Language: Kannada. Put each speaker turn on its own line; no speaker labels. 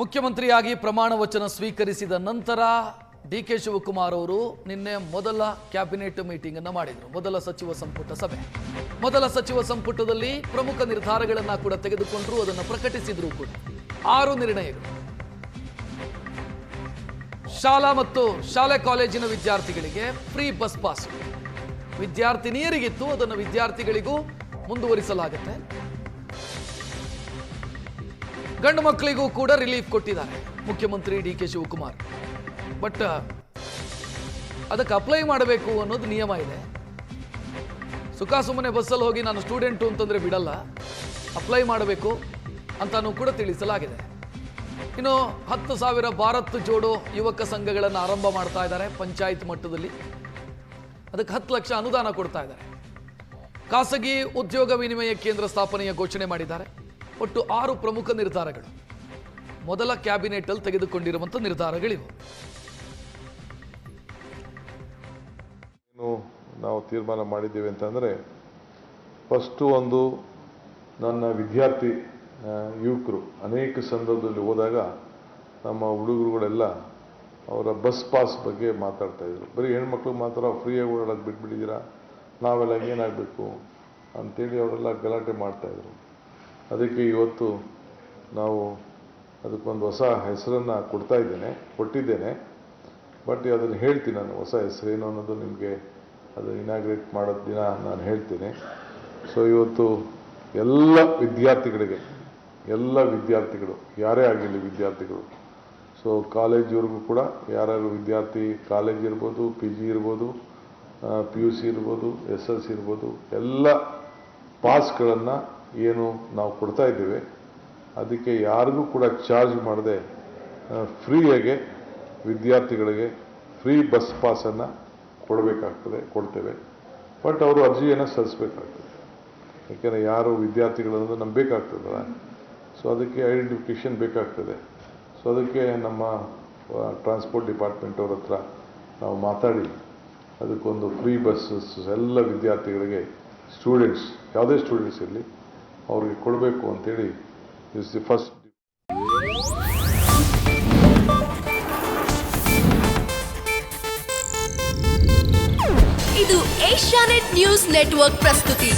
ಮುಖ್ಯಮಂತ್ರಿಯಾಗಿ ಪ್ರಮಾಣ ವಚನ ಸ್ವೀಕರಿಸಿದ ನಂತರ ಡಿಕೆ ಶಿವಕುಮಾರ್ ಅವರು ನಿನ್ನೆ ಮೊದಲ ಕ್ಯಾಬಿನೆಟ್ ಮೀಟಿಂಗ್ ಅನ್ನು ಮಾಡಿದರು. ಮೊದಲ ಸಚಿವ ಸಂಪುಟ ಸಭೆ. ಮೊದಲ ಸಚಿವ ಸಂಪುಟದಲ್ಲಿ ಪ್ರಮುಖ ನಿರ್ಧಾರಗಳನ್ನು ಕೂಡ ತೆಗೆದುಕೊಂಡರು, ಅದನ್ನು ಪ್ರಕಟಿಸಿದ್ರು ಕೂಡ. 6 ನಿರ್ಣಯಗಳು. ಶಾಲಾ ಮತ್ತು ಶಾಲೆ ಕಾಲೇಜಿನ ವಿದ್ಯಾರ್ಥಿಗಳಿಗೆ ಫ್ರೀ ಬಸ್ ಪಾಸ್. ವಿದ್ಯಾರ್ಥಿನಿಯರಿಗಿತ್ತು, ಅದನ್ನು ವಿದ್ಯಾರ್ಥಿಗಳಿಗೂ ಮುಂದುವರಿಸಲಾಗುತ್ತೆ. ಗಂಡು ಮಕ್ಕಳಿಗೂ ಕೂಡ ರಿಲೀಫ್ ಕೊಟ್ಟಿದ್ದಾರೆ ಮುಖ್ಯಮಂತ್ರಿ ಡಿಕೆ ಶಿವಕುಮಾರ್. ಬಟ್ ಅದಕ್ಕೆ ಅಪ್ಲೈ ಮಾಡಬೇಕು ಅನ್ನೋದು ನಿಯಮ ಇದೆ. ಸುಮ್ಮನೆ ಬಸ್ಸಲ್ಲಿ ಹೋಗಿ ನಾನು ಸ್ಟೂಡೆಂಟು ಅಂತಂದ್ರೆ ಬಿಡಲ್ಲ, ಅಪ್ಲೈ ಮಾಡಬೇಕು ಅಂತಾನೂ ಕೂಡ ತಿಳಿಸಲಾಗಿದೆ. ಇನ್ನು 10,000 ಭಾರತ್ ಜೋಡೋ ಯುವಕ ಸಂಘಗಳನ್ನು ಆರಂಭ ಮಾಡ್ತಾ ಇದ್ದಾರೆ ಪಂಚಾಯತ್ ಮಟ್ಟದಲ್ಲಿ. ಅದಕ್ಕೆ 10 ಲಕ್ಷ ಅನುದಾನ ಕೊಡ್ತಾ ಇದ್ದಾರೆ. ಖಾಸಗಿ ಉದ್ಯೋಗ ವಿನಿಮಯ ಕೇಂದ್ರ ಸ್ಥಾಪನೆಯ ಘೋಷಣೆ ಮಾಡಿದ್ದಾರೆ. ಒಟ್ಟು 6 ಪ್ರಮುಖ ನಿರ್ಧಾರಗಳು ಮೊದಲ ಕ್ಯಾಬಿನೆಟ್ ಅಲ್ಲಿ ತೆಗೆದುಕೊಂಡಿರುವಂತಹ ನಿರ್ಧಾರಗಳಿವು.
ನಾವು ತೀರ್ಮಾನ ಮಾಡಿದ್ದೇವೆ ಅಂತಂದರೆ, ಫಸ್ಟು ಒಂದು ನನ್ನ ವಿದ್ಯಾರ್ಥಿ ಯುವಕರು ಅನೇಕ ಸಂದರ್ಭದಲ್ಲಿ ಹೋದಾಗ ನಮ್ಮ ಹುಡುಗರುಗಳೆಲ್ಲ ಅವರ ಬಸ್ ಪಾಸ್ ಬಗ್ಗೆ ಮಾತಾಡ್ತಾಯಿದ್ರು. ಬರೀ ಹೆಣ್ಮಕ್ಳು ಮಾತ್ರ ಫ್ರೀಯಾಗಿ ಓಡಾಡೋದು ಬಿಟ್ಬಿಟ್ಟಿದ್ದೀರಾ, ನಾವೆಲ್ಲ ಏನಾಗಬೇಕು ಅಂಥೇಳಿ ಅವರೆಲ್ಲ ಗಲಾಟೆ ಮಾಡ್ತಾಯಿದ್ರು. ಅದಕ್ಕೆ ಇವತ್ತು ನಾವು ಅದಕ್ಕೊಂದು ಹೊಸ ಹೆಸರನ್ನು ಕೊಟ್ಟಿದ್ದೇನೆ. ಬಟ್ ಅದನ್ನು ಹೇಳ್ತೀನಿ, ನಾನು ಹೊಸ ಹೆಸರೇನು ಅನ್ನೋದು ನಿಮಗೆ ಅದು ಇನಾಗ್ರೇಟ್ ಮಾಡೋದು ದಿನ ನಾನು ಹೇಳ್ತೀನಿ. ಸೊ ಇವತ್ತು ಎಲ್ಲ ವಿದ್ಯಾರ್ಥಿಗಳು ಯಾರೇ ಆಗಿರಲಿ ವಿದ್ಯಾರ್ಥಿಗಳು, ಸೊ ಕಾಲೇಜಿವರೆಗೂ ಕೂಡ ಯಾರ್ಯಾರು ವಿದ್ಯಾರ್ಥಿ, ಕಾಲೇಜ್ ಇರ್ಬೋದು, PG ಇರ್ಬೋದು, PUC ಇರ್ಬೋದು, SSLC ಇರ್ಬೋದು, ಎಲ್ಲ ಪಾಸ್ಗಳನ್ನು ಏನು ನಾವು ಕೊಡ್ತಾ ಇದ್ದೇವೆ ಅದಕ್ಕೆ ಯಾರಿಗೂ ಕೂಡ ಚಾರ್ಜ್ ಮಾಡದೆ ಫ್ರೀಯಾಗೆ ವಿದ್ಯಾರ್ಥಿಗಳಿಗೆ ಫ್ರೀ ಬಸ್ ಪಾಸನ್ನು ಕೊಡ್ತೇವೆ. ಬಟ್ ಅವರು ಅರ್ಜಿಯನ್ನು ಸಲ್ಲಿಸಬೇಕಾಗ್ತದೆ. ಯಾಕೆಂದರೆ ಯಾರು ವಿದ್ಯಾರ್ಥಿಗಳನ್ನೋದು ನಮ್ಗೆ ಬೇಕಾಗ್ತದಲ್ಲ, ಸೊ ಅದಕ್ಕೆ ಐಡೆಂಟಿಫಿಕೇಷನ್ ಬೇಕಾಗ್ತದೆ. ಸೊ ಅದಕ್ಕೆ ನಮ್ಮ ಟ್ರಾನ್ಸ್ಪೋರ್ಟ್ ಡಿಪಾರ್ಟ್ಮೆಂಟ್ ಅವ್ರ ಹತ್ರ ನಾವು ಮಾತಾಡಿ ಅದಕ್ಕೊಂದು ಫ್ರೀ ಬಸ್ಸಸ್ ಎಲ್ಲ ವಿದ್ಯಾರ್ಥಿಗಳಿಗೆ, ಸ್ಟೂಡೆಂಟ್ಸ್ ಯಾವುದೇ ಸ್ಟೂಡೆಂಟ್ಸ್ ಇರಲಿ ಅವ್ರಿಗೆ ಕೊಡಬೇಕು ಅಂತೇಳಿ ಇಸ್ ದಿ ಫಸ್ಟ್.
ಇದು ಏಷ್ಯಾನೆಟ್ ನ್ಯೂಸ್ ನೆಟ್ವರ್ಕ್ ಪ್ರಸ್ತುತಿ.